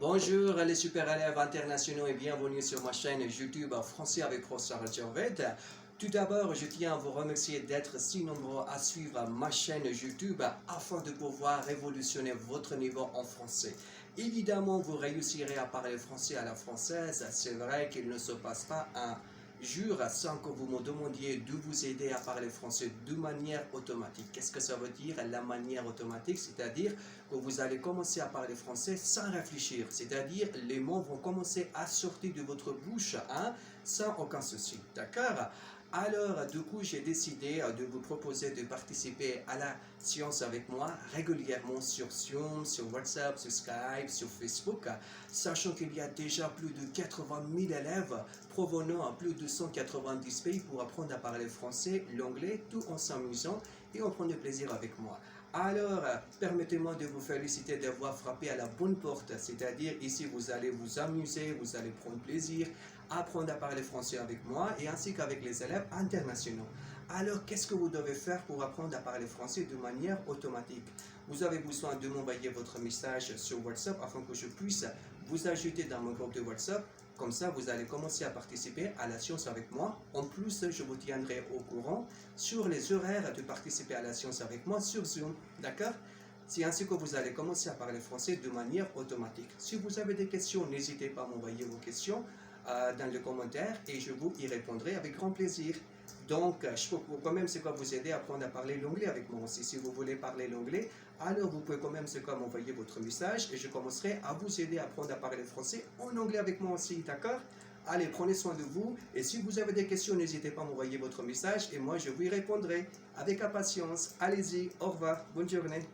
Bonjour les super élèves internationaux et bienvenue sur ma chaîne YouTube Français avec Professeur Gervais. Tout d'abord, je tiens à vous remercier d'être si nombreux à suivre ma chaîne YouTube afin de pouvoir révolutionner votre niveau en français. Évidemment, vous réussirez à parler français à la française. C'est vrai qu'il ne se passe pas un jour sans que vous me demandiez de vous aider à parler français de manière automatique. Qu'est-ce que ça veut dire la manière automatique? C'est-à-dire que vous allez commencer à parler français sans réfléchir. C'est-à-dire les mots vont commencer à sortir de votre bouche sans aucun souci. D'accord? Alors, du coup, j'ai décidé de vous proposer de participer à la science avec moi régulièrement sur Zoom, sur WhatsApp, sur Skype, sur Facebook, sachant qu'il y a déjà plus de 80 000 élèves provenant à plus de 190 pays pour apprendre à parler français, l'anglais, tout en s'amusant et en prenant plaisir avec moi. Alors, permettez-moi de vous féliciter d'avoir frappé à la bonne porte, c'est-à-dire ici vous allez vous amuser, vous allez prendre plaisir, apprendre à parler français avec moi et ainsi qu'avec les élèves internationaux. Alors, qu'est-ce que vous devez faire pour apprendre à parler français de manière automatique? Vous avez besoin de m'envoyer votre message sur WhatsApp afin que je puisse vous ajouter dans mon groupe de WhatsApp. Comme ça, vous allez commencer à participer à la science avec moi. En plus, je vous tiendrai au courant sur les horaires de participer à la science avec moi sur Zoom. D'accord? C'est ainsi que vous allez commencer à parler français de manière automatique. Si vous avez des questions, n'hésitez pas à m'envoyer vos questions dans les commentaires et je vous y répondrai avec grand plaisir. Donc, je peux quand même vous aider à apprendre à parler l'anglais avec moi aussi. Si vous voulez parler l'anglais, alors vous pouvez quand même m'envoyer votre message et je commencerai à vous aider à apprendre à parler français en anglais avec moi aussi, d'accord? Allez, prenez soin de vous et si vous avez des questions, n'hésitez pas à m'envoyer votre message et moi je vous y répondrai avec impatience. Allez-y, au revoir, bonne journée.